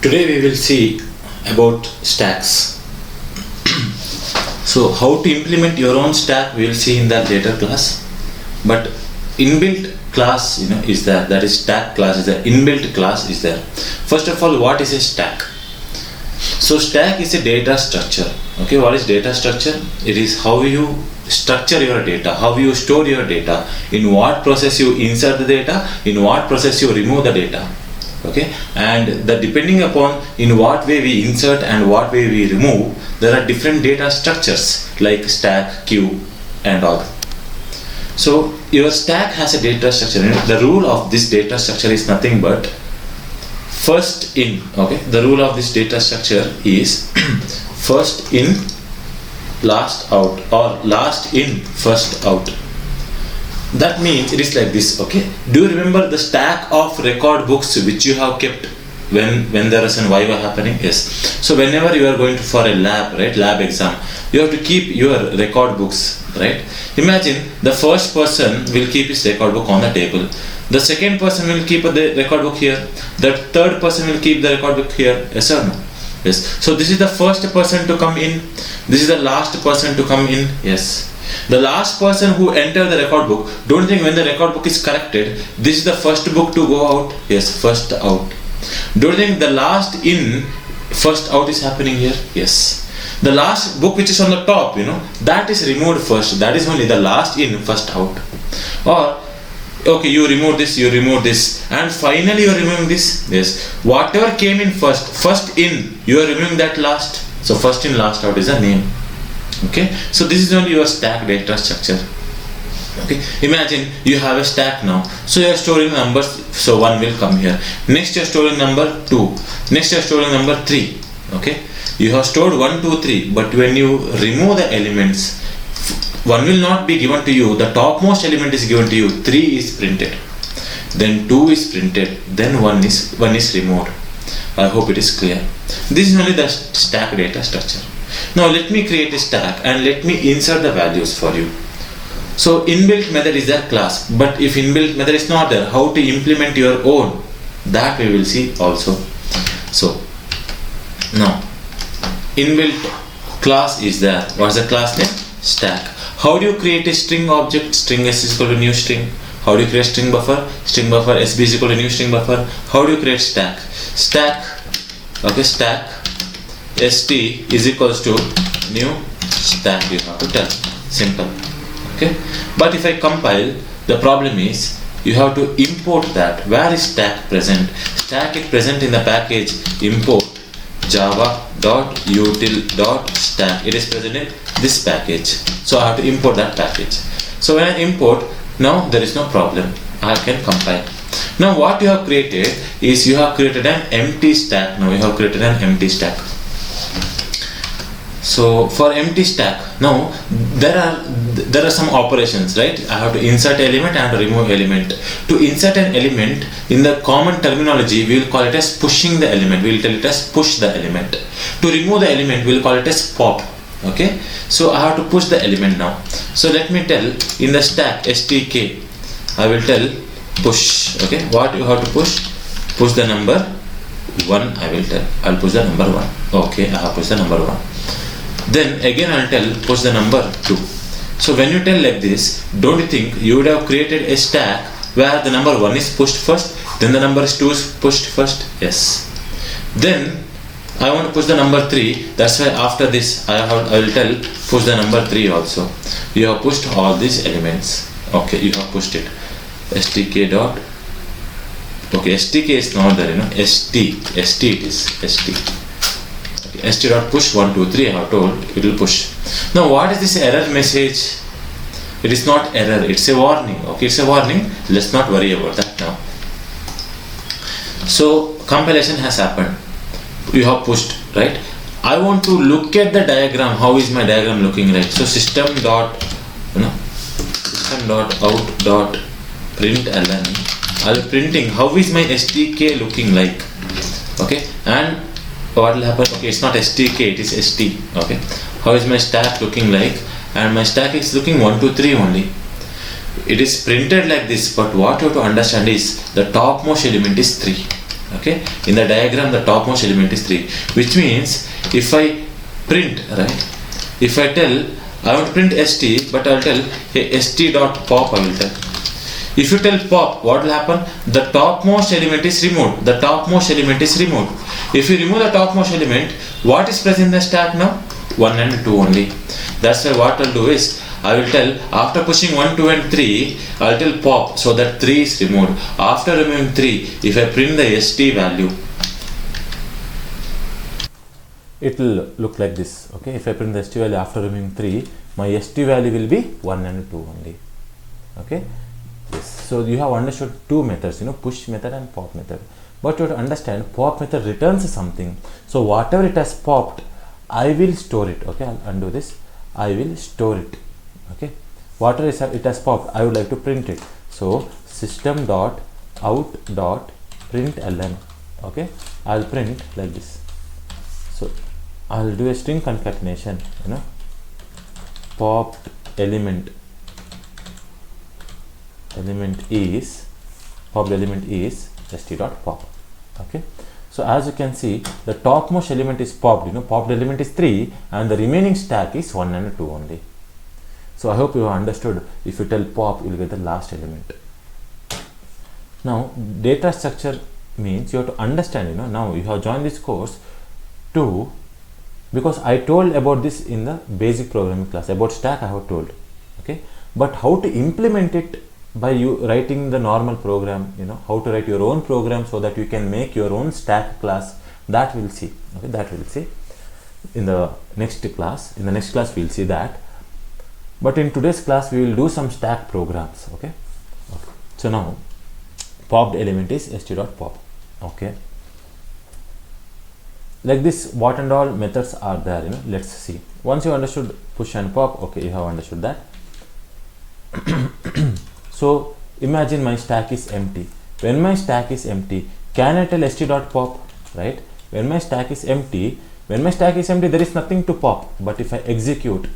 Today we will see about stacks. So how to implement your own stack we will see in that later class. But inbuilt class is there, that is stack class is there, inbuilt class is there. First of all, what is a stack? So stack is a data structure. Okay, what is data structure? It is how you structure your data, how you store your data, in what process you insert the data, in what process you remove the data. Okay, and depending upon in what way we insert and what way we remove, there are different data structures like stack, queue and all. So your stack has a data structure. The rule of this data structure is nothing but first in. Okay, the rule of this data structure is first in, last out, or last in, first out. That means it is like this. Okay, do you remember the stack of record books which you have kept when there is an viva happening? Yes. So whenever you are going for a lab, right, lab exam, you have to keep your record books, right? Imagine the first person will keep his record book on the table, the second person will keep the record book here, the third person will keep the record book here. Yes or no? Yes. So this is the first person to come in, this is the last person to come in. Yes. The last person who entered the record book, don't think when the record book is corrected, this is the first book to go out. Yes, first out. Don't think the last in, first out is happening here. Yes. The last book which is on the top, that is removed first. That is only the last in, first out. Or, okay, you remove this, and finally you are removing this. Yes. Whatever came in first in, you are removing that last. So first in, last out is a name. Okay, so this is only your stack data structure. Okay, imagine you have a stack now, so you are storing numbers, so 1 will come here, next you are storing number 2, next you are storing number 3. Okay, you have stored 1, 2, 3, but when you remove the elements, 1 will not be given to you, the topmost element is given to you, 3 is printed, then 2 is printed, then 1 is removed. I hope it is clear. This is only the stack data structure. Now let me create a stack and let me insert the values for you. So inbuilt method is their class, but if inbuilt method is not there, how to implement your own, that we will see also. So now inbuilt class is there. What is the class name? Stack. How do you create a string object? String s is equal to new string. How do you create string buffer? String buffer sb is equal to new string buffer. How do you create stack? Stack, okay, stack st is equals to new stack, you have to tell. Simple. Okay, but if I compile, the problem is you have to import that. Where is stack present? Stack is present in the package import java.util.stack. It is present in this package, so I have to import that package. So when I import, now there is no problem, I can compile. Now what you have created is you have created an empty stack. Now you have created an empty stack. So for empty stack, now there are some operations, right? I have to insert element and to remove element. To insert an element, in the common terminology, we will call it as pushing the element. We will tell it as push the element. To remove the element, we will call it as pop. Okay, so I have to push the element now. So let me tell in the stack stk, I will tell push. Okay, what you have to push? Push the number 1. I will tell. I will push the number 1. Okay, I have pushed the number 1. Then again I will tell push the number 2. So when you tell like this, don't you think you would have created a stack where the number 1 is pushed first, then the number 2 is pushed first? Yes. Then I want to push the number 3. That's why after this I will tell push the number 3 also. You have pushed all these elements. Okay, you have pushed it. stk dot. Okay, stk is not there, st it is st. st dot push 1 2 3. I have told it will push. Now what is this error message? It is not error, it's a warning. Okay, it's a warning. Let's not worry about that now. So compilation has happened. You have pushed, right? I want to look at the diagram. How is my diagram looking like? So system dot out dot println. I will printing how is my stk looking like. Okay, and what will happen? Okay, it's not stk, it is st. Okay, how is my stack looking like? And my stack is looking 1 2 3 only. It is printed like this, but what you have to understand is the topmost element is 3. Okay, in the diagram the topmost element is 3, which means if I print, right, if I tell I want to print st, but I'll tell hey, st dot pop, I will tell. If you tell pop, what will happen? The topmost element is removed. The topmost element is removed. If you remove the topmost element, what is present in the stack now? 1 and 2 only. That's why what I'll do is, I will tell after pushing 1, 2 and 3, I'll tell pop, so that 3 is removed. After removing 3, if I print the st value, it will look like this. Okay, if I print the st value after removing 3, my st value will be 1 and 2 only. Okay. Yes. So you have understood two methods, push method and pop method. But you have to understand, pop method returns something. So whatever it has popped, I will store it. Okay, I'll undo this. I will store it. Okay, whatever it has popped, I would like to print it. So system dot out dot println. Okay, I'll print like this. So I'll do a string concatenation. Popped element is st dot pop. Okay, so as you can see, the topmost element is popped. Popped element is 3 and the remaining stack is 1 and 2 only. So I hope you have understood. If you tell pop, you will get the last element. Now data structure means you have to understand, now you have joined this course to, because I told about this in the basic programming class, about stack I have told. Okay, but how to implement it by you writing the normal program, how to write your own program so that you can make your own stack class, that we'll see. Okay, that we'll see in the next class. In the next class we'll see that, but in today's class we will do some stack programs. Okay, so now popped element is st dot pop. Okay, like this, what and all methods are there, let's see. Once you understood push and pop, okay, you have understood that. So imagine my stack is empty. When my stack is empty, can I tell st dot pop, right? When my stack is empty, there is nothing to pop. But if I execute,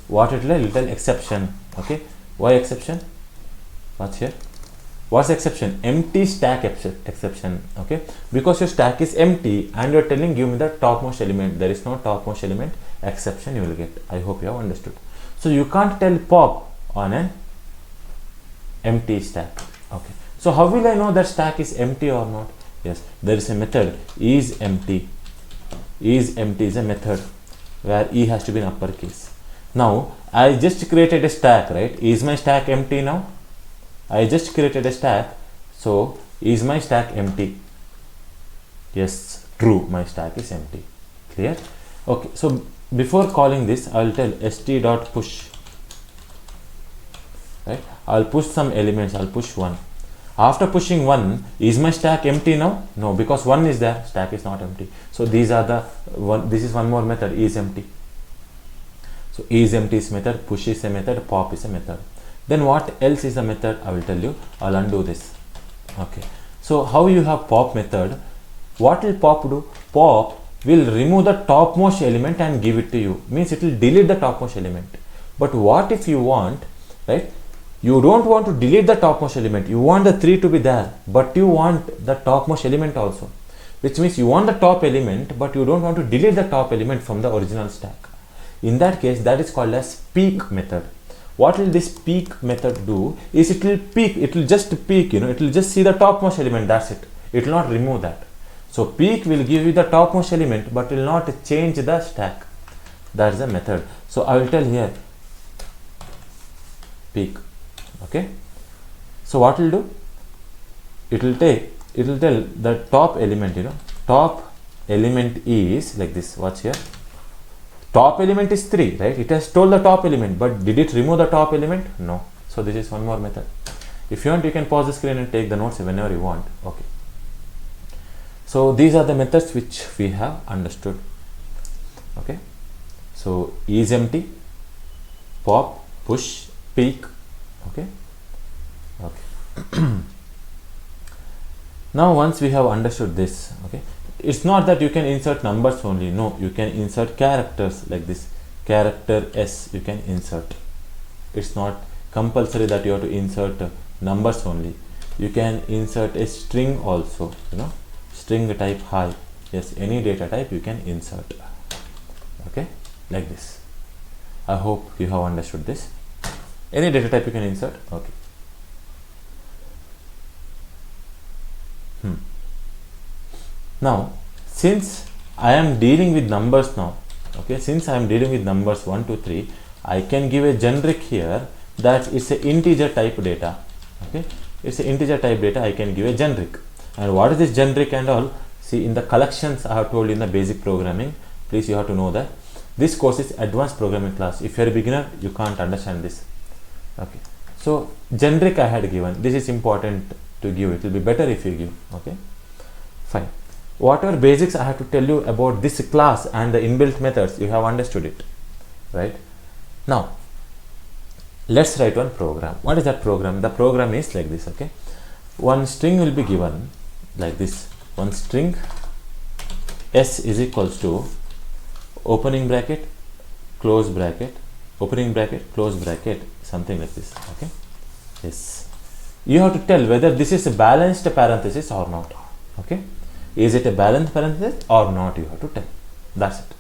what it will tell exception. Okay, why exception? What's here? What's exception? Empty stack exception. Okay, because your stack is empty and you're telling give me the topmost element. There is no topmost element, exception you will get. I hope you have understood. So you can't tell pop on an empty stack. Okay, so how will I know that stack is empty or not? Yes, there is a method is empty. Is empty is a method where e has to be in uppercase. Now I just created a stack, right? Is my stack empty now? I just created a stack, so is my stack empty? Yes, true, my stack is empty. Clear? Okay, so before calling this, I will tell st dot push. Right, I'll push some elements. I'll push 1. After pushing 1, is my stack empty now? No, because 1 is there, stack is not empty. So these are the one. This is one more method, is empty. So is empty is method, push is a method, pop is a method. Then what else is a method? I will tell you. I'll undo this. Okay, so how you have pop method? What will pop do? Pop will remove the topmost element and give it to you. Means it will delete the topmost element. But what if you want, right? You don't want to delete the topmost element. You want the 3 to be there, but you want the topmost element also. Which means you want the top element, but you don't want to delete the top element from the original stack. In that case, that is called as peek method. What will this peek method do? Is it will peek. It will just peek. It will just see the topmost element. That's it. It will not remove that. So peek will give you the topmost element, but will not change the stack. That is a method. So I will tell here peek. Okay, so what will do? It will tell the top element, top element is like this. What's here? Top element is 3, right? It has told the top element, but did it remove the top element? No. So this is one more method. If you want, you can pause the screen and take the notes whenever you want. Okay, so these are the methods which we have understood. Okay, so is empty, pop, push, peek. Okay, now once we have understood this, okay, it's not that you can insert numbers only. No, you can insert characters like this. Character S you can insert. It's not compulsory that you have to insert numbers only. You can insert a string also, string type hi. Yes, any data type you can insert. Okay, like this. I hope you have understood this. Any data type you can insert. Okay. Now, since I am dealing with numbers now, okay, since I am dealing with numbers 1, 2, 3, I can give a generic here that it's a integer type data. Okay, it's a integer type data. I can give a generic. And what is this generic and all? See, in the collections I have told in the basic programming, please you have to know that this course is advanced programming class. If you are a beginner, you can't understand this. Okay, so generic I had given. This is important to give. It will be better if you give. Okay, fine. Whatever basics I have to tell you about this class and the inbuilt methods, you have understood it, right? Now, let's write one program. What is that program? The program is like this. Okay, one string will be given like this. One string s is equals to opening bracket, close bracket, opening bracket, close bracket, something like this. Okay, yes, you have to tell whether this is a balanced parenthesis or not. Okay, is it a balanced parenthesis or not? You have to tell. That's it.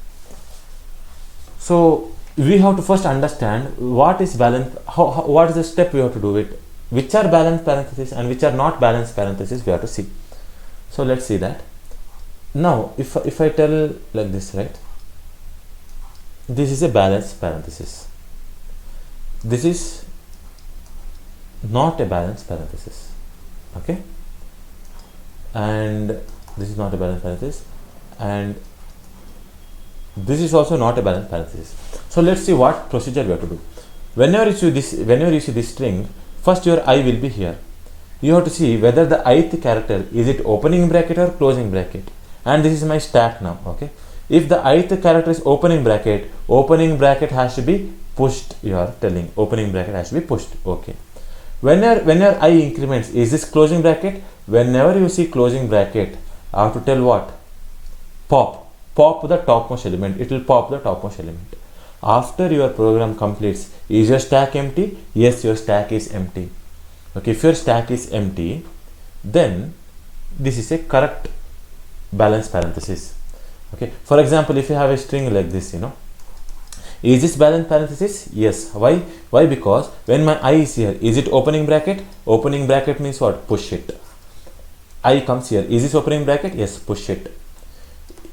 So we have to first understand what is balanced. What is the step we have to do it? Which are balanced parentheses and which are not balanced parentheses? We have to see. So let's see that. Now, if I tell like this, right? This is a balanced parenthesis. This is not a balanced parenthesis. Okay, and this is not a balanced parenthesis, and this is also not a balanced parenthesis. So let's see what procedure we have to do. Whenever you see this string, first your I will be here. You have to see whether the ith character is it opening bracket or closing bracket, and this is my stack now. Okay, if the ith character is opening bracket has to be pushed. You are telling opening bracket has to be pushed. Okay, whenever I increments, is this closing bracket? Whenever you see closing bracket, I have to tell what? Pop the topmost element. It will pop the topmost element. After your program completes, is your stack empty? Yes, your stack is empty. Okay, if your stack is empty, then this is a correct balanced parenthesis. Okay, for example, if you have a string like this, is this balanced parenthesis? Yes. Why? Because when my I is here, is it opening bracket? Opening bracket means what? Push it. I comes here. Is this opening bracket? Yes, push it.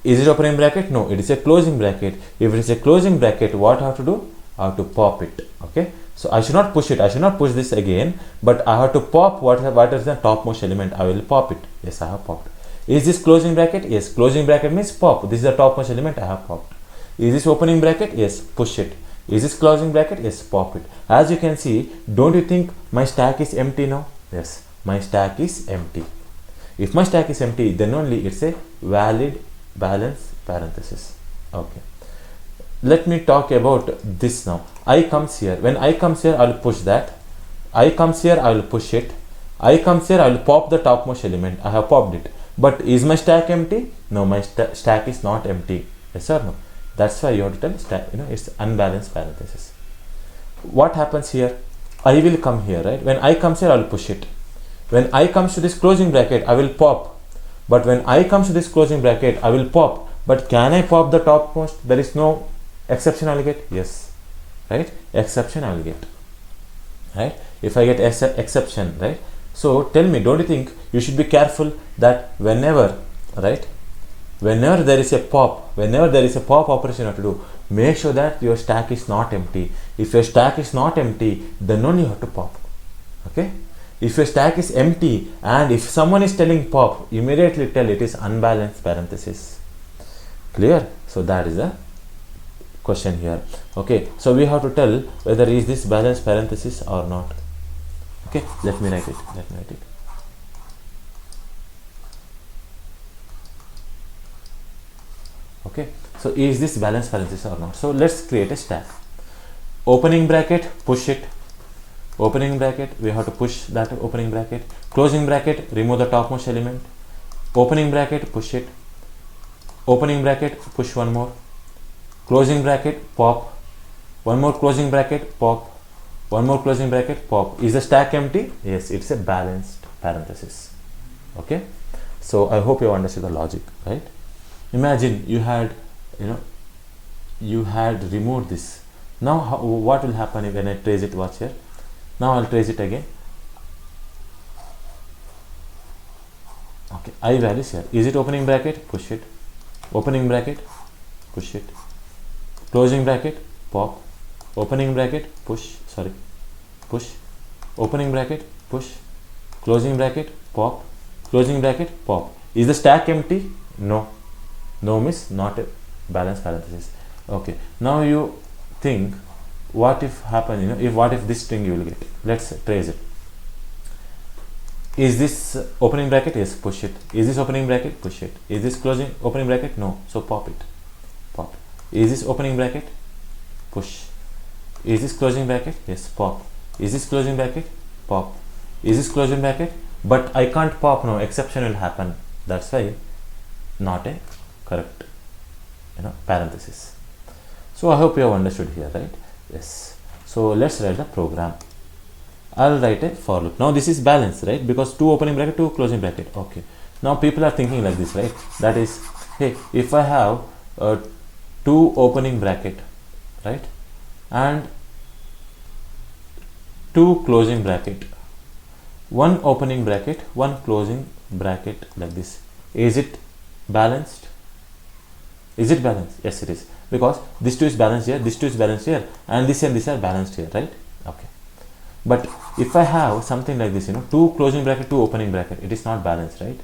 Is it opening bracket? No, it is a closing bracket. If it is a closing bracket, what I have to do? I have to pop it. Okay, so I should not push it. I should not push this again, but I have to pop what is the topmost element. I will pop it. Yes, I have popped. Is this closing bracket? Yes, closing bracket means pop. This is the topmost element. I have popped. Is this opening bracket? Yes, push it. Is this closing bracket? Yes, pop it. As you can see, don't you think my stack is empty now? Yes, my stack is empty. If my stack is empty, then only it's a valid balance parenthesis. Okay, let me talk about this now. I comes here. When I comes here, I will push that. I comes here, I will push it. I comes here, I will pop the topmost element. I have popped it. But is my stack empty? No, my stack is not empty. Yes or no? That's why you have to tell stack. It's unbalanced parenthesis. What happens here? I will come here, right? When I comes here, I will push it. When I comes to this closing bracket, I will pop. But when I comes to this closing bracket, I will pop. But can I pop the topmost? There is no exception I will get. Yes, right? Exception I will get. Right? If I get exception, right? So tell me, don't you think you should be careful that whenever there is a pop operation you have to do, make sure that your stack is not empty. If your stack is not empty, then only you have to pop. Okay? If your stack is empty and if someone is telling pop, immediately tell it is unbalanced parenthesis. Clear? So that is the question here. Okay, so we have to tell whether is this balanced parenthesis or not. Okay, let me write it. Okay, so is this balanced parenthesis or not? So let's create a stack. Opening bracket, push it. Opening bracket, we have to push that opening bracket. Closing bracket, remove the topmost element. Opening bracket, push it. Opening bracket, push one more. Closing bracket, pop. One more closing bracket, pop. One more closing bracket, pop. Is the stack empty? Yes, it's a balanced parenthesis. Okay. So I hope you understood the logic, right? Imagine you had, you had removed this. Now what will happen when I trace it? Watch here. Now I'll trace it again. Okay, I values here. Is it opening bracket? Push it. Opening bracket, push it. Closing bracket, pop. Opening bracket, push. Sorry, push. Opening bracket, push. Closing bracket, pop. Closing bracket, pop. Is the stack empty? No. No means not a balanced parenthesis. Okay. Now you think, what if happen? If what if this string you will get? Let's trace it. Is this opening bracket? Yes, push it. Is this opening bracket? Push it. Is this closing opening bracket? No. So pop it. Pop. Is this opening bracket? Push. Is this closing bracket? Yes, pop. Is this closing bracket? Pop. Is this closing bracket? But I can't pop now. Exception will happen. That's why not a correct, parenthesis. So I hope you have understood here, right? Yes. So let's write the program. I'll write a for loop. Now this is balanced, right? Because 2 opening bracket, 2 closing bracket. Okay. Now people are thinking like this, right? That is, hey, if I have 2 opening bracket, right, and 2 closing bracket, 1 opening bracket, 1 closing bracket, like this. Is it balanced? Is it balanced? Yes, it is. Because this 2 is balanced here, this 2 is balanced here, and this and this are balanced here, right? Okay. But if I have something like this, 2 closing bracket, 2 opening bracket, it is not balanced, right?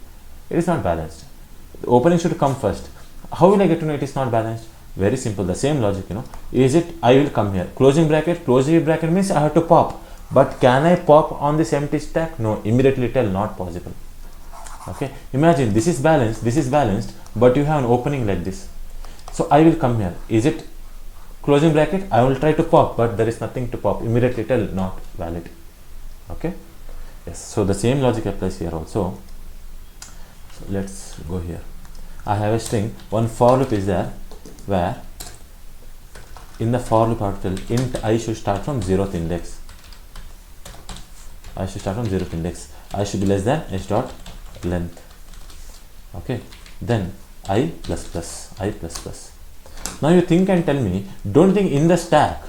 It is not balanced. The opening should come first. How will I get to know it is not balanced? Very simple. The same logic, Is it? I will come here. Closing bracket means I have to pop. But can I pop on this empty stack? No. Immediately tell, not possible. Okay. Imagine this is balanced, but you have an opening like this. So I will come here. Is it closing bracket? I will try to pop, but there is nothing to pop. Immediately tell, not valid. Okay. Yes. So the same logic applies here also. So let's go here. I have a string. One for loop is there, where in the for loop I have to tell int I should start from 0th index. I should start from 0th index. I should be less than h dot length. Okay. Then I plus plus. Now you think and tell me, don't think in the stack,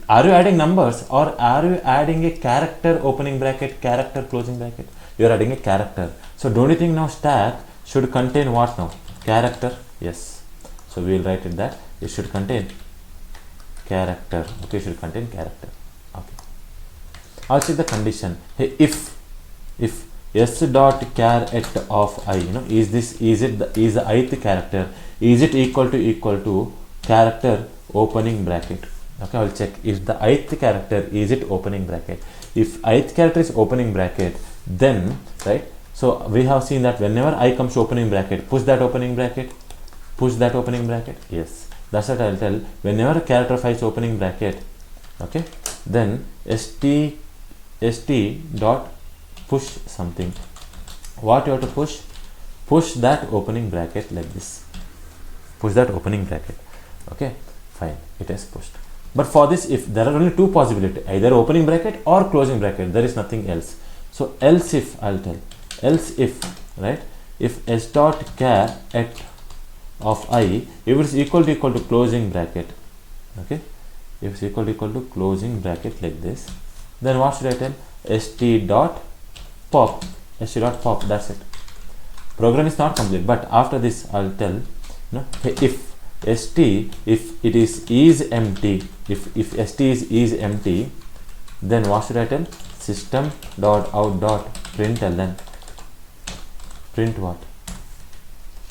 are you adding numbers or are you adding a character opening bracket, character closing bracket? You are adding a character. So don't you think now stack should contain what now? Character? Yes. So we will write it that it should contain character. Okay, it should contain character. Okay. I'll check the condition. Hey, if s dot char at of I, is the ith character, is it equal to character opening bracket? Okay, I'll check if the ith character, is it opening bracket. If ith character is opening bracket, then, right, so we have seen that whenever I comes to opening bracket, push that opening bracket. Yes, that's what I'll tell. Whenever a character finds opening bracket, okay, then st dot push something. What you have to push that opening bracket like this. Push that opening bracket. Okay, fine, it is pushed. But for this, if there are only 2 possibilities, either opening bracket or closing bracket, there is nothing else. So else if, I'll tell, else if, right, if s dot char at of I, if it is equal to closing bracket, okay, if it's equal to closing bracket like this, then what should I tell? st dot pop, that's it. Program is not complete, but after this I'll tell, if st, if it is empty, if st is empty, then what should I tell? System dot out dot println. Print what?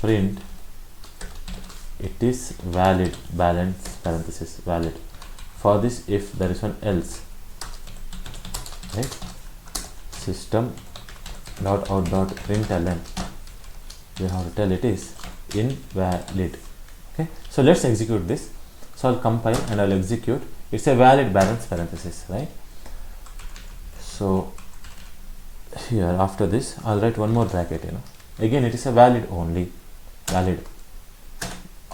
Print it is valid, balance parenthesis valid. For this, if there is one else, right, system dot out dot println, we have to tell it is invalid. Okay, so let's execute this. So I'll compile and I'll execute. It's a valid balance parenthesis, right? So here after this I'll write one more bracket, again it is a valid only, valid.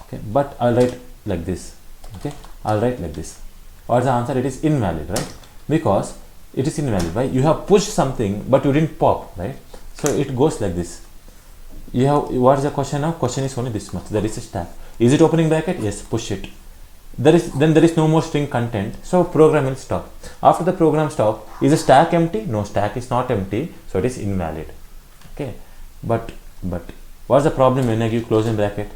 Okay, but I'll write like this. Okay, I'll write like this. What's the answer? It is invalid, right? Because it is invalid. Why? You have pushed something but you didn't pop, right? So it goes like this. you have, what is the question now? Question is only this much. There is a stack. Is it opening bracket? Yes, push it. There is no more string content, so program will stop. After the program stop, is the stack empty? No, stack is not empty, so it is invalid. Okay, but what's the problem when I give closing bracket?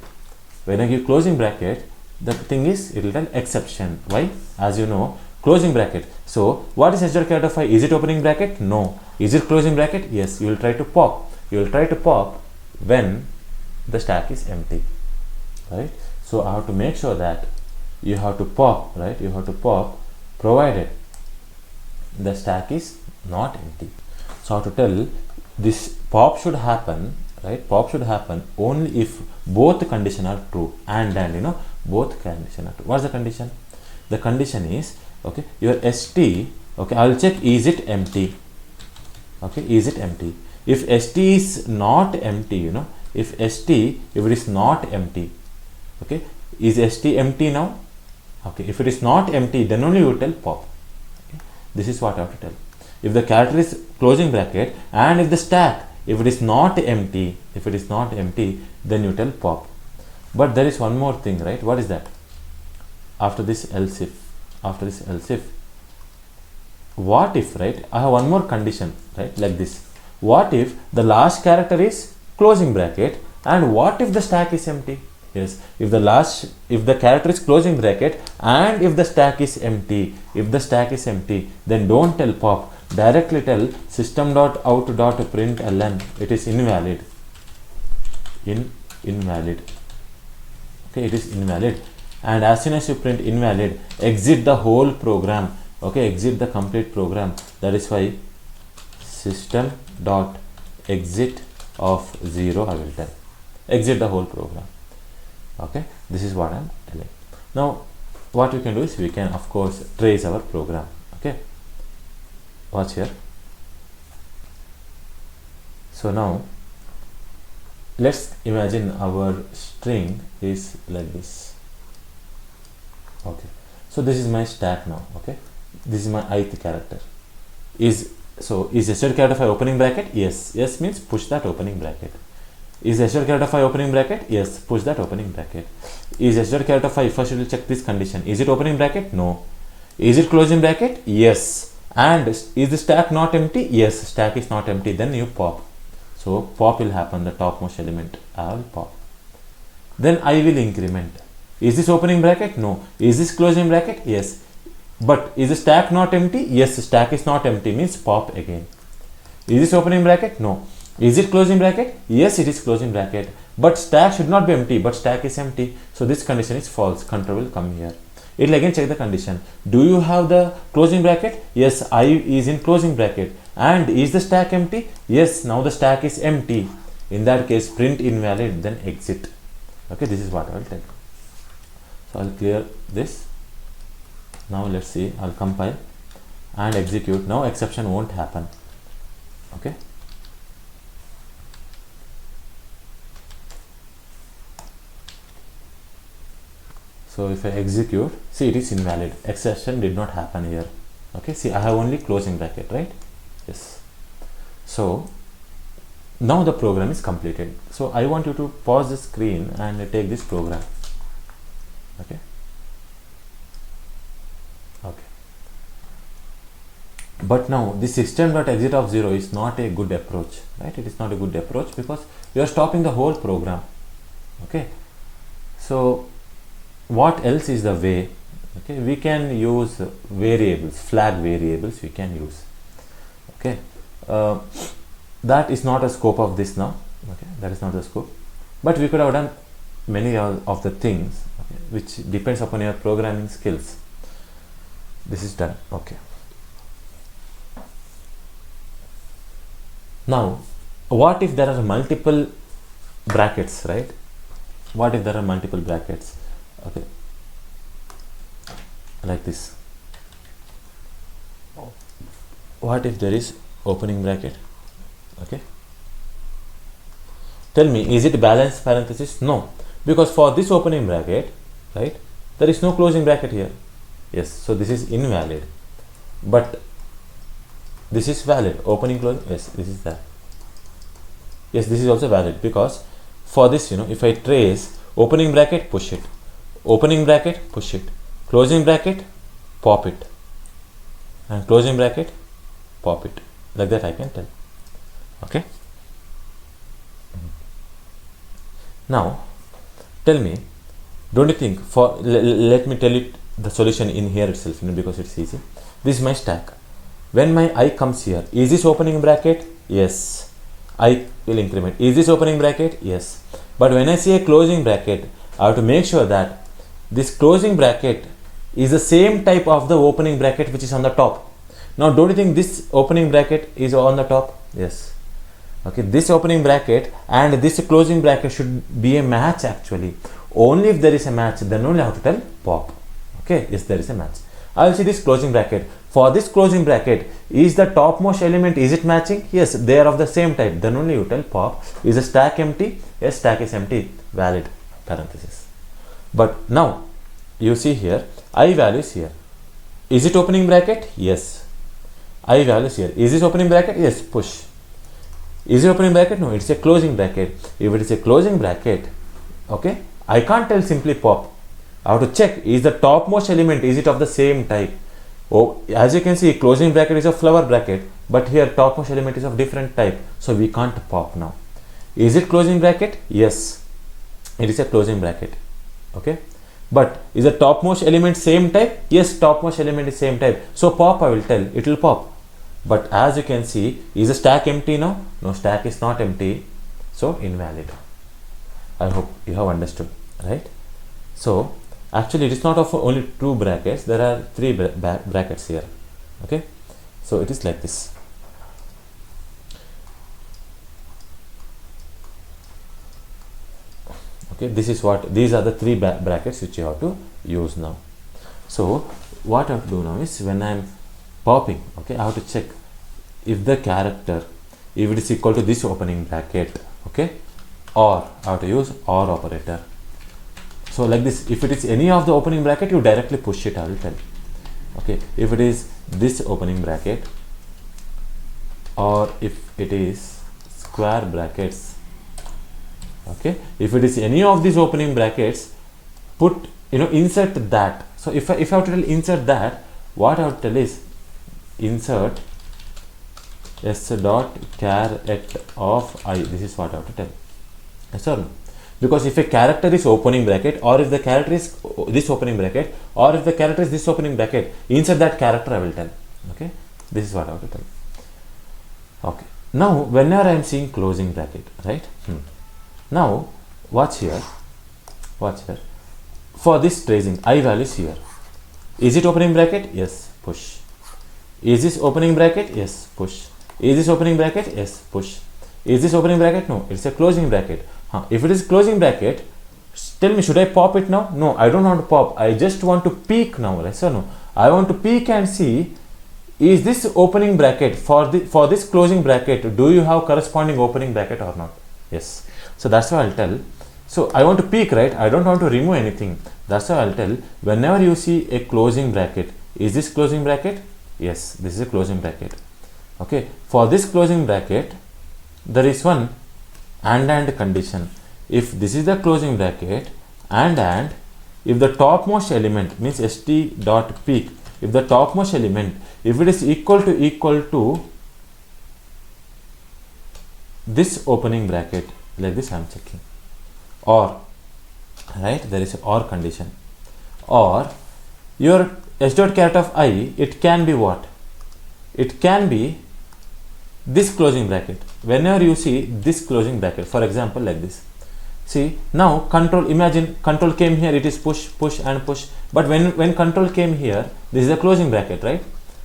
When I give closing bracket, the thing is it will tell exception. Why? As you know, closing bracket. So what is HDR character 5? Is it opening bracket? No. Is it closing bracket? Yes. You will try to pop. You will try to pop when the stack is empty, right? So I have to make sure that you have to pop, right? You have to pop provided the stack is not empty. So I have to tell this pop should happen, right? Pop should happen only if both condition are true, and you know, both condition are true. What's the condition? The condition is, okay, your st, okay, I will check, is it empty? Okay, is it empty? If st is not empty, you know, if it is not empty, okay, is st empty now? Okay, if it is not empty, then only you tell pop. Okay? This is what I have to tell. If the character is closing bracket, and if the stack, if it is not empty, then you tell pop. But there is one more thing, right? What is that? After this else if, what if, right? I have one more condition, right? Like this. What if the last character is closing bracket, and what if the stack is empty? Yes, if the character is closing bracket and if the stack is empty, then don't tell pop. Directly tell system.out.println. It is invalid. Invalid. Okay, it is invalid. And as soon as you print invalid, exit the whole program. Okay, exit the complete program. That is why system.exit of 0 I will tell. Exit the whole program. Okay, this is what I am telling. Now what we can do is we can of course trace our program. Okay, watch here. So now let's imagine our string is like this. Okay, so this is my stack now. Okay, this is my ith character. Is HDR character 5 opening bracket? Yes. Yes means push that opening bracket. Is HDR character 5 opening bracket? Yes, push that opening bracket. Is HDR character 5, first you will check this condition. Is it opening bracket? No. Is it closing bracket? Yes. And is the stack not empty? Yes, stack is not empty. Then you pop. So pop will happen, the topmost element. I will pop. Then I will increment. Is this opening bracket? No. Is this closing bracket? Yes. But is the stack not empty? Yes, stack is not empty, means pop again. Is this opening bracket? No. Is it closing bracket? Yes, it is closing bracket. But stack should not be empty, but stack is empty. So this condition is false. Control will come here. It will again check the condition. Do you have the closing bracket? Yes, I is in closing bracket. And is the stack empty? Yes, now the stack is empty. In that case, print invalid, then exit. Okay, this is what I will tell. So I will clear this. Now let's see, I will compile and execute. Now exception won't happen. Okay. So if I execute, see, it is invalid. Exception did not happen here. Okay, see, I have only closing bracket, right? Yes. So now the program is completed. So I want you to pause the screen and take this program. Okay. Okay. But now this system.exit of 0 is not a good approach, right? It is not a good approach because you are stopping the whole program. Okay. So what else is the way? Okay, we can use variables, flag variables we can use. Okay, that is not a scope of this now. Okay, that is not the scope, but we could have done many of the things, okay, which depends upon your programming skills. This is done. Okay, now what if there are multiple brackets, right? What if there are multiple brackets? Okay, like this. What if there is opening bracket? Okay, tell me, is it balanced parenthesis? No, because for this opening bracket, right, there is no closing bracket here. Yes, so this is invalid, but this is valid. Opening, closing, yes, this is that. Yes, this is also valid, because for this, if I trace opening bracket, push it, opening bracket, push it, closing bracket, pop it, and closing bracket, pop it. Like that I can tell. Okay. Now, tell me, don't you think, let me tell you the solution in here itself, because it's easy. This is my stack. When my I comes here, is this opening bracket? Yes. I will increment. Is this opening bracket? Yes. But when I see a closing bracket, I have to make sure that this closing bracket is the same type of the opening bracket which is on the top. Now, don't you think this opening bracket is on the top? Yes. Okay, this opening bracket and this closing bracket should be a match actually. Only if there is a match, then only I have to tell pop. Okay, yes, there is a match. I will see this closing bracket. For this closing bracket, is the topmost element, is it matching? Yes, they are of the same type. Then only you tell pop. Is the stack empty? Yes, stack is empty. Valid. Parenthesis. But now, you see here, I values here. Is it opening bracket? Yes. I values here. Is this opening bracket? Yes, push. Is it opening bracket? No, it's a closing bracket. If it is a closing bracket, okay, I can't tell simply pop. I have to check, is the topmost element, is it of the same type? Oh, as you can see, closing bracket is a flower bracket, but here topmost element is of different type, so we can't pop now. Is it closing bracket? Yes, it is a closing bracket. Okay, but is the topmost element same type? Yes, topmost element is same type, so pop, I will tell, it will pop. But as you can see, is the stack empty now? No, stack is not empty, so invalid. I hope you have understood, right? So actually it is not of only 2 brackets, there are 3 brackets here. Okay, so it is like this. Okay, this is what, these are the 3 brackets which you have to use now. So what I have to do now is, when I am popping, okay, I have to check if the character, if it is equal to this opening bracket, okay, or I have to use OR operator. So like this, if it is any of the opening bracket, you directly push it, I will tell. Okay, if it is this opening bracket, or if it is square brackets, okay, if it is any of these opening brackets, put, insert that. So if I have to tell insert that, what I have to tell is insert s dot char at of I. This is what I have to tell. Yes or no? Because if a character is opening bracket, or if the character is this opening bracket, or if the character is this opening bracket, insert that character, I will tell. Okay, this is what I have to tell. Okay, now whenever I am seeing closing bracket, right? Now watch here, for this tracing, I values here. Is it opening bracket? Yes, push. Is this opening bracket? Yes, push. Is this opening bracket? Yes, push. Is this opening bracket? No, it's a closing bracket. If it is closing bracket, tell me, should I pop it now? No, I don't want to pop. I just want to peek now. Yes or no? I want to peek and see, is this opening bracket for this closing bracket, do you have corresponding opening bracket or not? Yes. So that's why I'll tell. So I want to peek, right? I don't want to remove anything. That's why I'll tell, whenever you see a closing bracket, is this closing bracket? Yes, this is a closing bracket. Okay, for this closing bracket, there is one and condition. If this is the closing bracket, and if the topmost element, means st dot peak, if the topmost element, if it is equal to this opening bracket, like this I am checking, or, right, there is a or condition, or your s dot char of I, it can be what? It can be this closing bracket. Whenever you see this closing bracket, for example, like this, see, now control, imagine control came here, it is push, push and push, but when control came here, this is a closing bracket, right?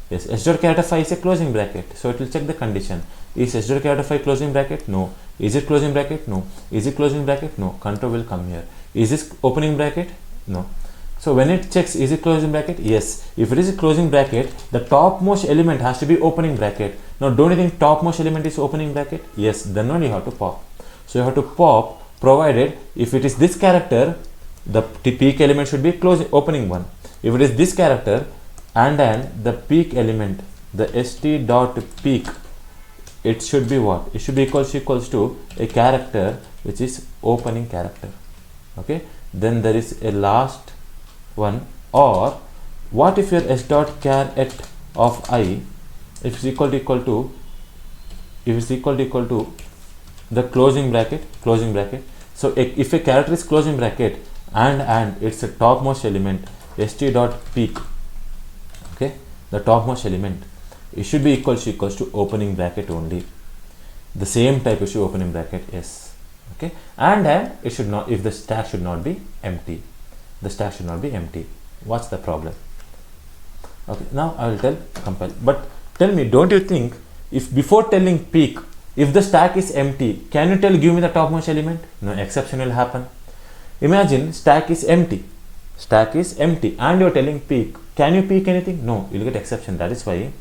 Yes, s dot char of I is a closing bracket, so it will check the condition. Is s dot char of I closing bracket? No. Is it closing bracket? No. Is it closing bracket? No. Control will come here. Is this opening bracket? No. So when it checks, is it closing bracket? Yes. If it is a closing bracket, the topmost element has to be opening bracket. Now, don't you think topmost element is opening bracket? Yes. Then only you have to pop. So you have to pop, provided if it is this character, the peak element should be closing opening one. If it is this character, and then the peak element, the st dot peak it should be what? It should be equals to a character which is opening character. Okay, then there is a last one. Or what if your s dot char at of I if it's equal to if it's equal to the closing bracket. So if a character is closing bracket and it's a topmost element, st dot peak, okay, the topmost element, it should be equals to opening bracket only. The same type issue, opening bracket, yes. Okay, and it should not, if the stack should not be empty, the stack should not be empty. What's the problem? Okay, now I will tell compile. But tell me, don't you think if before telling peak, if the stack is empty, can you tell give me the topmost element? No, exception will happen. Imagine stack is empty and you're telling peak. Can you peak anything? No, you'll get exception. That is why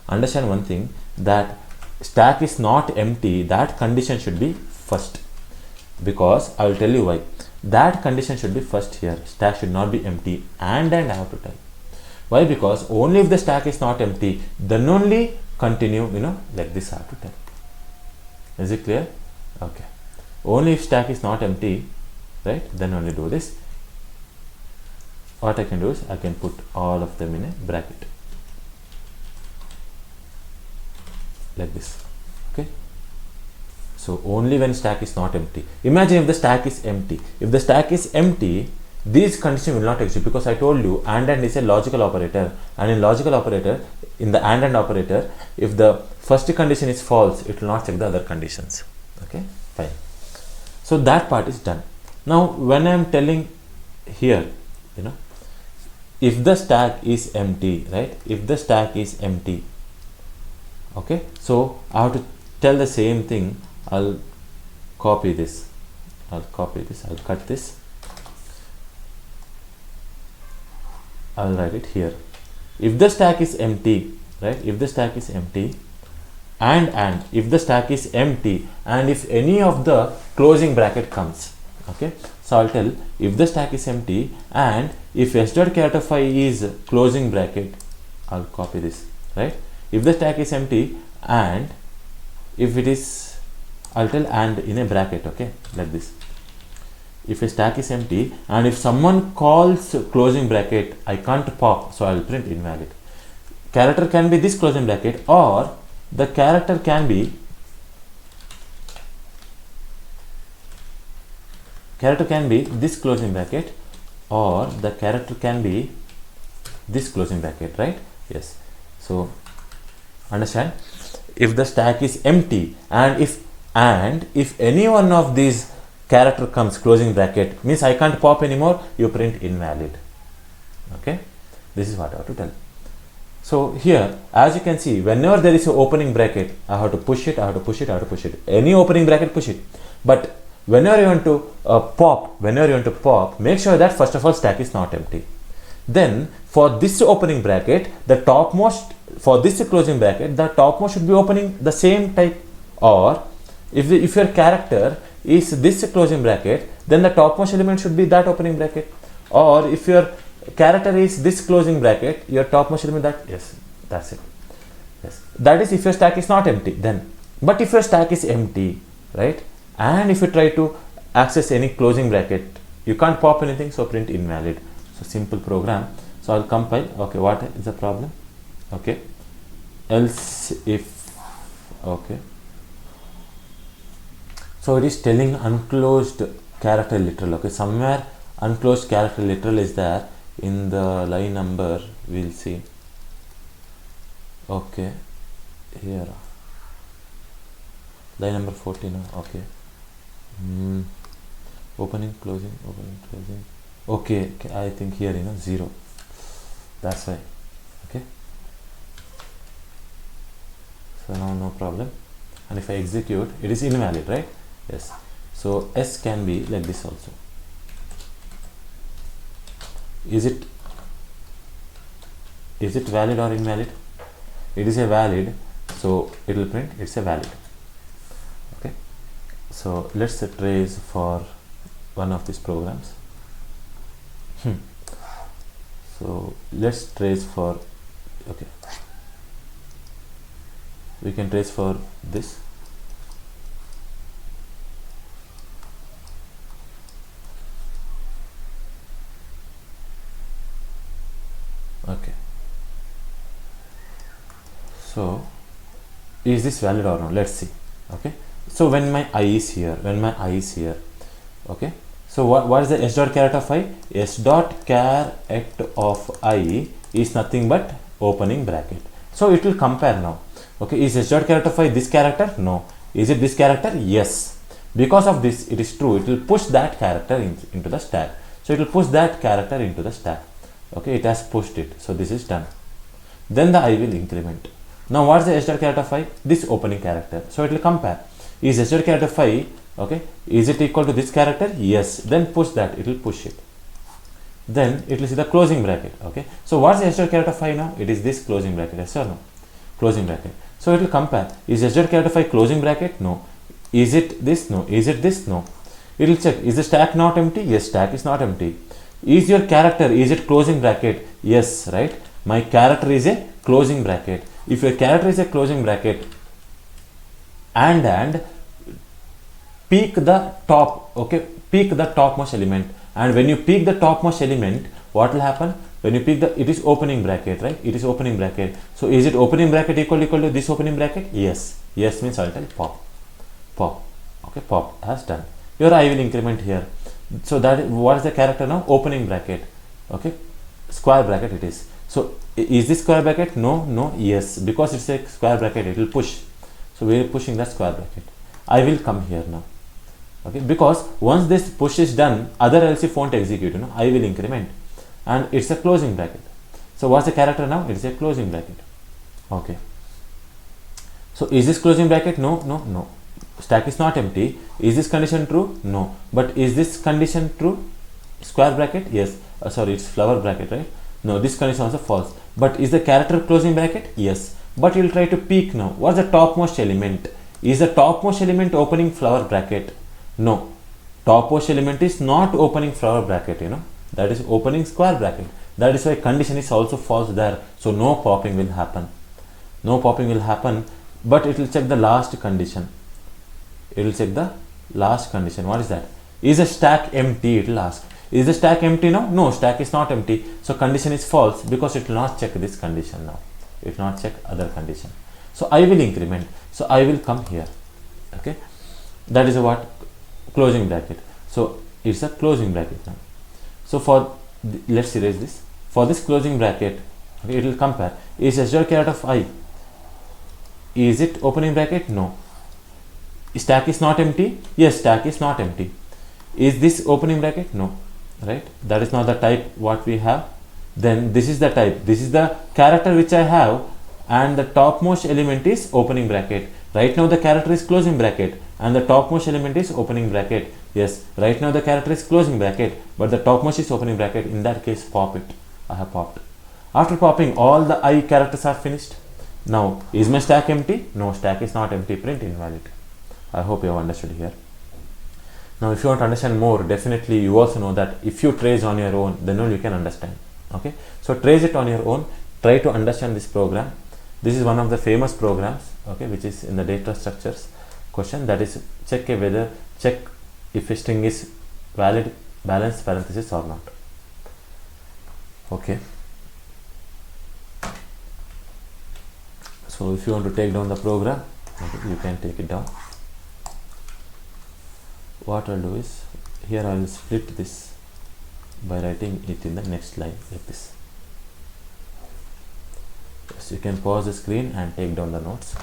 understand one thing, that stack is not empty, that condition should be first, because I will tell you why. That condition should be first here. Stack should not be empty, and I have to tell why, because only if the stack is not empty, then only continue, like this I have to tell. Is it clear? Okay, only if stack is not empty, right, then only do this. What I can do is I can put all of them in a bracket like this. Okay, so only when stack is not empty. Imagine if the stack is empty. If the stack is empty, these conditions will not exist, because I told you and is a logical operator, and in logical operator, in the and operator, if the first condition is false, it will not check the other conditions. Okay, fine. So that part is done. Now when I am telling here, if the stack is empty, right, if the stack is empty, okay, so I have to tell the same thing. I'll copy this, I'll cut this, I'll write it here. If the stack is empty, right, if the stack is empty, and if the stack is empty, and if any of the closing bracket comes, okay, so I'll tell if the stack is empty, and if s dot character phi is closing bracket, I'll copy this, right, if the stack is empty, and if it is, I'll tell and in a bracket, okay, like this. If a stack is empty and if someone calls closing bracket, I can't pop, so I'll print invalid. Character can be this closing bracket, or the character can be this closing bracket, or the character can be this closing bracket, right? Yes. So understand, if the stack is empty and if any one of these character comes closing bracket, means I can't pop anymore, you print invalid. Okay, this is what I have to tell. So here, as you can see, whenever there is an opening bracket, I have to push it, any opening bracket, push it. But whenever you want to pop, make sure that first of all stack is not empty. Then for this opening bracket, the topmost, for this closing bracket, the topmost should be opening the same type. Or if your character is this closing bracket, then the topmost element should be that opening bracket. Or if your character is this closing bracket, your topmost element, that, yes, that's it. Yes, that is if your stack is not empty. Then, but if your stack is empty, right, and if you try to access any closing bracket, you can't pop anything, so print invalid. So simple program. So I'll compile. Okay, what is the problem? Okay, else if, okay, so it is telling unclosed character literal. Okay, somewhere unclosed character literal is there in the line number, we'll see. Okay, here line number 14. Okay, opening closing. Okay, I think here 0, that's why. Okay, so now no problem, and if I execute, it is invalid, right? Yes. So S can be like this also. Is it valid or invalid? It is a valid, so it will print it's a valid. Okay, so let's trace for one of these programs. So let's trace for, okay, we can trace for this. Okay, so is this valid or not? Let's see. Okay, so when my I is here, okay, so what is the s dot char of I? S dot char of I is nothing but opening bracket. So it will compare now. Okay, is s dot char of I this character? No. Is it this character? Yes. Because of this, it is true. It will push that character into the stack. So it will push that character into the stack. Okay, it has pushed it. So this is done. Then the I will increment. Now what is the s dot char of I? This opening character. So it will compare. Is s dot char of I, okay, is it equal to this character? Yes. Then push that. It will push it. Then it will see the closing bracket. Okay, so what's the s dot char of I now? It is this closing bracket. Yes or no? Closing bracket. So it will compare. Is s dot char of I closing bracket? No. Is it this? No. Is it this? No. It will check. Is the stack not empty? Yes, stack is not empty. Is your character, is it closing bracket? Yes, right? My character is a closing bracket. If your character is a closing bracket and peak the top, okay, peak the topmost element, and when you peak the topmost element, what will happen? When you peak the, it is opening bracket, right? It is opening bracket. So is it opening bracket equal to this opening bracket? Yes. Yes means I'll tell pop. Okay, pop has done. Your I will increment here. So that what is the character now? Opening bracket. Okay, square bracket it is. So is this square bracket? No, yes, because it's a square bracket, it will push. So we are pushing that square bracket. I will come here now. Okay, because once this push is done, other else if won't execute, I will increment, and it's a closing bracket. So what's the character now? It's a closing bracket. Okay, so is this closing bracket? No. Stack is not empty. Is this condition true? No. But is this condition true? Square bracket? Yes. Sorry, it's flower bracket, right? No, this condition also false. But is the character closing bracket? Yes. But you will try to peek now. What's the topmost element? Is the topmost element opening flower bracket? No. Topmost element is not opening flower bracket, that is opening square bracket. That is why condition is also false there. So no popping will happen. No popping will happen, but it will check the last condition. It will check the last condition. What is that? Is the stack empty? It will ask. Is the stack empty now? No, stack is not empty. So condition is false because it will not check this condition now. It will not check other condition. So I will increment. So I will come here. Okay. That is a what? Closing bracket. So it's a closing bracket now. So for let's erase this. For this closing bracket, okay, it will compare. Is s dot char of I? Is it opening bracket? No. Stack is not empty? Yes, stack is not empty. Is this opening bracket? No. Right? That is not the type what we have. Then this is the type. This is the character which I have, and the topmost element is opening bracket. Right now the character is closing bracket and the topmost element is opening bracket. Yes, right now the character is closing bracket, but the topmost is opening bracket. In that case, pop it. I have popped. After popping, all the I characters are finished. Now, is my stack empty? No, stack is not empty. Print invalid. I hope you have understood here. Now, if you want to understand more, definitely you also know that if you trace on your own, then only you can understand. Okay, so trace it on your own. Try to understand this program. This is one of the famous programs, okay, which is in the data structures question, that is check if a string is valid, balance parenthesis or not. Okay, so if you want to take down the program, okay, you can take it down. What I'll do is, here I will split this by writing it in the next line like this. Yes, you can pause the screen and take down the notes.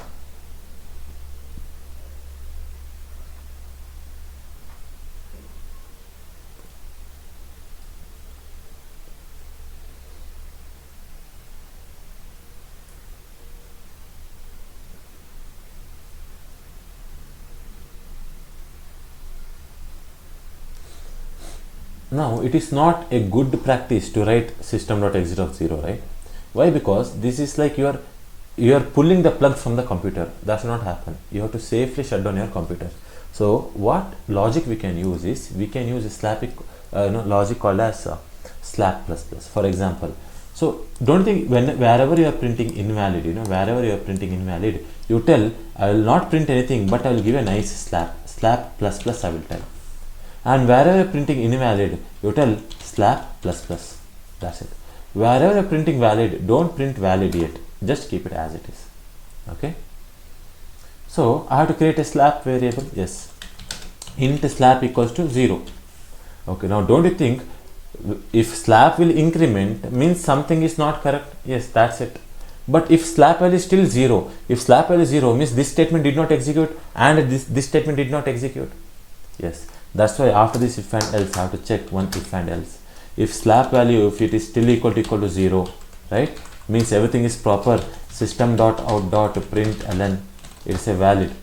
Now, it is not a good practice to write system.exit of 0, right? Why? Because this is like you are pulling the plug from the computer. That should not happen. You have to safely shut down your computer. So what logic we can use is, we can use a logic called as slap plus plus, for example. So don't think wherever you are printing invalid, wherever you are printing invalid, you tell I will not print anything, but I will give a nice slap plus plus I will tell. And wherever you are printing invalid, you tell slap plus plus. That's it. Wherever you are printing valid, don't print valid yet. Just keep it as it is. Okay. So I have to create a slap variable. Yes. Int slap equals to 0. Okay. Now don't you think if slap will increment means something is not correct? Yes, that's it. But if slap value is still 0, if slap value is 0 means this statement did not execute and this statement did not execute. Yes. That's why after this if and else I have to check one if and else. If slap value, if it is still equal to 0, right, means everything is proper. System.out.println, it's a valid.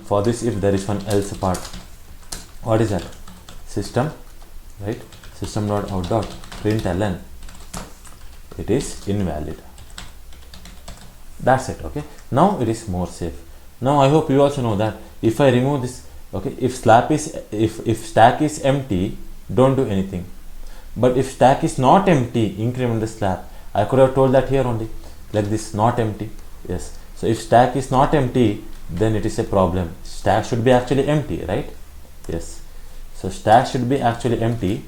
For this, if there is one else part, what is that? System, right? System.out.println, it is invalid. That's it. Okay. Now it is more safe. Now I hope you also know that if I remove this, okay, if stack is empty, don't do anything. But if stack is not empty, increment the slap. I could have told that here only, like this, not empty. Yes. So if stack is not empty, then it is a problem. Stack should be actually empty, right? Yes. So stack should be actually empty.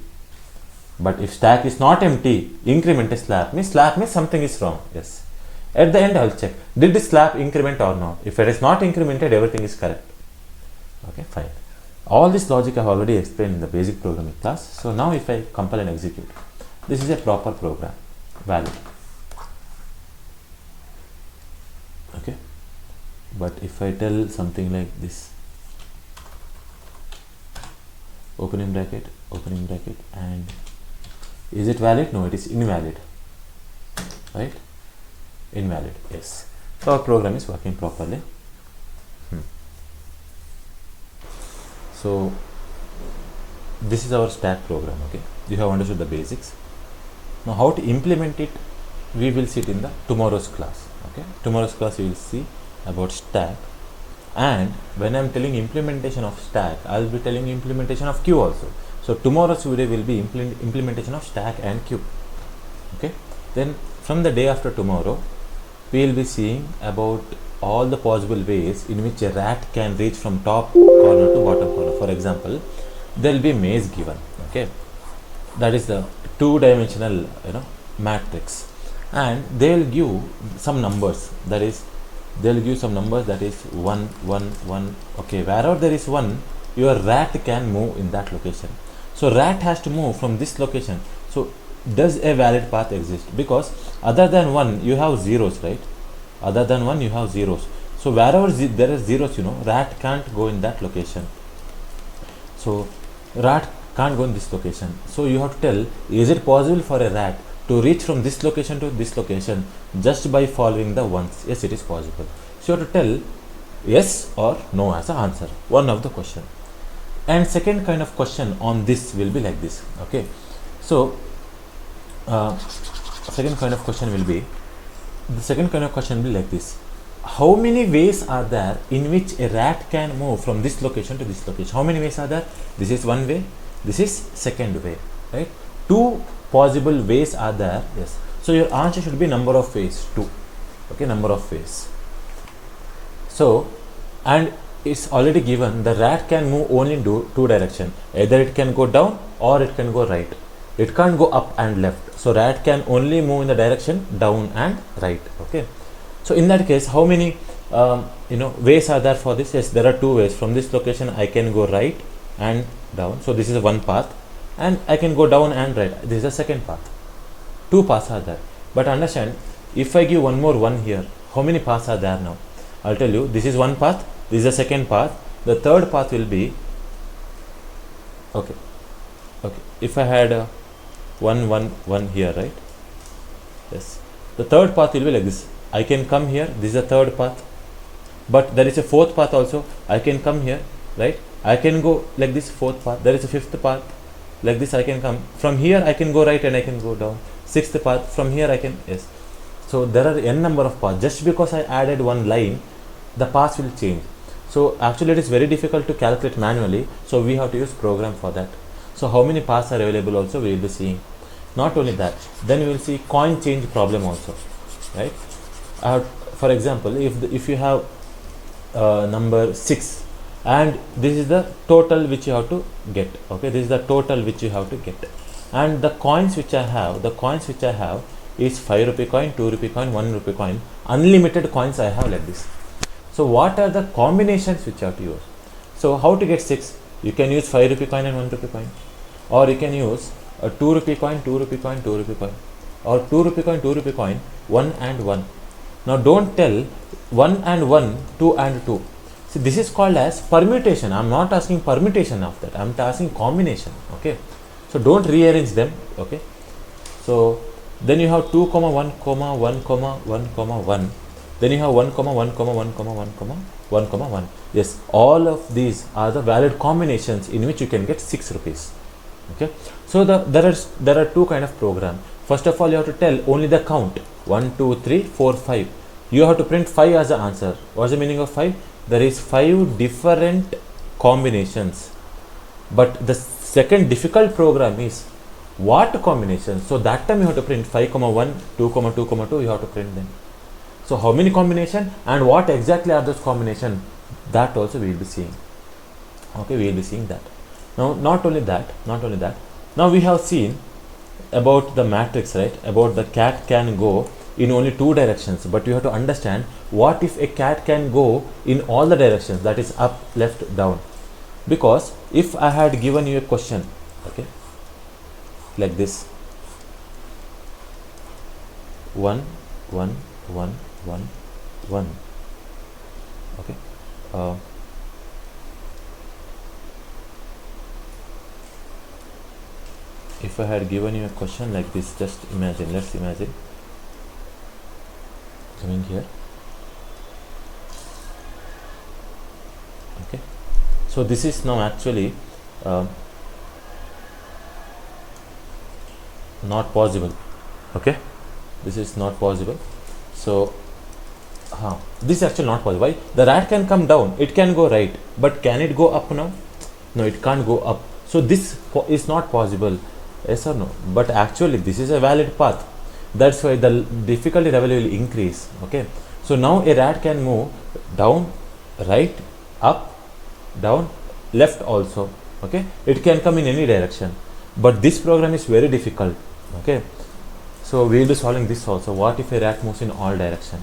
But if stack is not empty, increment a slap means something is wrong. Yes. At the end, I will check. Did the slap increment or not? If it is not incremented, everything is correct. Okay, fine. All this logic I have already explained in the basic programming class. So now if I compile and execute, this is a proper program, valid. Okay. But if I tell something like this, opening bracket, and is it valid? No, it is invalid. Right? Invalid, yes. So our program is working properly. So this is our stack program. Okay, you have understood the basics. Now how to implement it, we will see it in the tomorrow's class. Okay, tomorrow's class you will see about stack, and when I am telling implementation of stack, I will be telling implementation of queue also. So tomorrow's video will be implementation of stack and queue. Okay, then from the day after tomorrow, we will be seeing about all the possible ways in which a rat can reach from top corner to bottom corner. For example, there will be maze given. Okay, that is the two-dimensional matrix, and they will give some numbers. That is, they will give some numbers that is 1, 1, 1. Okay, wherever there is 1, your rat can move in that location. So rat has to move from this location. So does a valid path exist? Because other than 1 you have zeros, right? Other than 1 you have zeros. So wherever there is zeros, rat can't go in that location. So rat can't go in this location. So you have to tell, is it possible for a rat to reach from this location to this location just by following the ones? Yes, it is possible. So you have to tell yes or no as an answer, one of the question. And second kind of question on this will be like this. Okay, so second kind of question will be like this: how many ways are there in which a rat can move from this location to this location? How many ways are there? This is one way, this is second way, right? Two possible ways are there. Yes, so your answer should be number of ways, 2. Okay, number of ways. So, and it's already given the rat can move only in two direction. Either it can go down or it can go right. It can't go up and left. So rat can only move in the direction down and right. Okay, so in that case, how many ways are there for this? Yes, there are 2 ways. From this location I can go right and down. So this is one path, and I can go down and right. This is the second path. 2 paths are there. But understand, if I give one more 1 here, how many paths are there now? I'll tell you. This is one path. This is the second path. The third path will be okay. If I had 1, 1, 1 here, right? Yes. The third path will be like this. I can come here. This is the third path. But there is a fourth path also. I can come here, right? I can go like this, fourth path. There is a fifth path. Like this I can come. From here I can go right and I can go down. Sixth path. From here I can, yes. So there are n number of paths. Just because I added one line, the paths will change. So actually it is very difficult to calculate manually. So we have to use program for that. So how many paths are available also we will be seeing. Not only that, then you will see coin change problem also, right? For example, if you have number 6 and this is the total which you have to get, okay, this is the total which you have to get, and the coins which I have is 5 rupee coin, 2 rupee coin, 1 rupee coin, unlimited coins I have like this. So what are the combinations which you have to use? So how to get 6? You can use 5 rupee coin and 1 rupee coin, or you can use a 2 rupee coin, 2 rupee coin, 2 rupee coin, or 2 rupee coin, 2 rupee coin, 1 and 1. Now don't tell 1 and 1, 2 and 2. See, this is called as permutation. I am not asking permutation of that. I am asking combination. Okay. So don't rearrange them. Okay. So then you have 2 comma 1 comma 1 comma 1 comma 1. Then you have 1 comma 1 comma 1 comma 1 comma 1 comma 1. Yes, all of these are the valid combinations in which you can get 6 rupees. Okay. So there are two kind of program. First of all, you have to tell only the count 1, 2, 3, 4, 5. You have to print 5 as the answer. What's the meaning of 5? There is 5 different combinations. But the second difficult program is what combination? So that time you have to print 5, 1, 2, 2, 2. You have to print them. So how many combination and what exactly are those combination? That also we will be seeing. Okay, we will be seeing that. Now, not only that. Now we have seen about the matrix, right? About the cat can go in only 2 directions, but you have to understand what if a cat can go in all the directions, that is up, left, down. Because if I had given you a question, okay, like this, 1, 1, 1, 1, 1, okay, if I had given you a question like this, just imagine, let's imagine coming here, okay. So this is now actually not possible, okay, this is not possible. So this is actually not possible. Why? The rat can come down, it can go right, but can it go up now? No, it can't go up. So this is not possible. Yes or no? But actually this is a valid path. That's why the difficulty level will increase. Okay. So now a rat can move down, right, up, down, left also. Okay. It can come in any direction. But this program is very difficult. Okay. So we will be solving this also. What if a rat moves in all direction?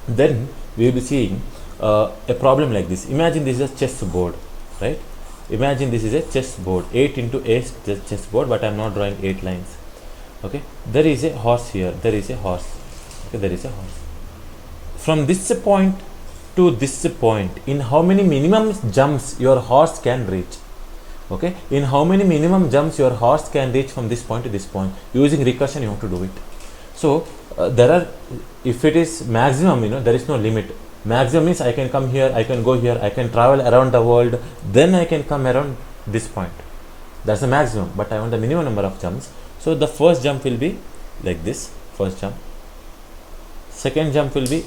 Then we will be seeing a problem like this. Imagine this is a chess board, right? Imagine this is a chess board, 8 into 8 chess board, but I am not drawing 8 lines. Okay, there is a horse here, there is a horse. Okay, there is a horse. From this point to this point, in how many minimum jumps your horse can reach? Okay, in how many minimum jumps your horse can reach from this point to this point? Using recursion, you have to do it. So there are, if it is maximum, there is no limit. Maximum means I can come here, I can go here, I can travel around the world, then I can come around this point. That's the maximum, but I want the minimum number of jumps. So the first jump will be like this, first jump. Second jump will be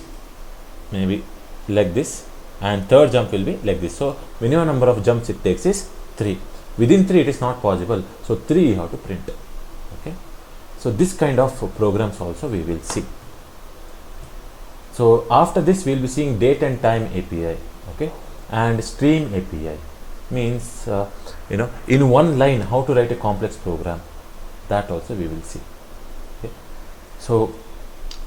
maybe like this, and third jump will be like this. So minimum number of jumps it takes is 3. Within 3 it is not possible. So 3 you have to print. Okay. So this kind of programs also we will see. So after this we will be seeing date and time API, okay, and stream API. Means in one line how to write a complex program. That also we will see. Okay. So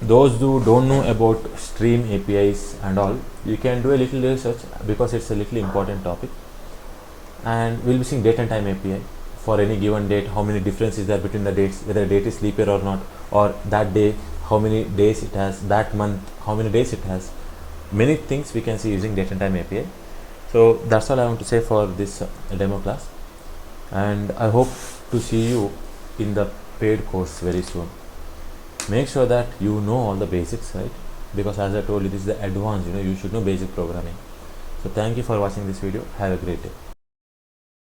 those who don't know about stream APIs and all, you can do a little research because it's a little important topic. And we'll be seeing date and time API for any given date. How many difference is there between the dates, whether a date is leap year or not, or that day how many days it has, that month how many days it has. Many things we can see using date and time API. So that's all I want to say for this demo class, and I hope to see you in the paid course very soon. Make sure that you know all the basics, right? Because as I told you, this is the advanced, you should know basic programming. So thank you for watching this video. Have a great day.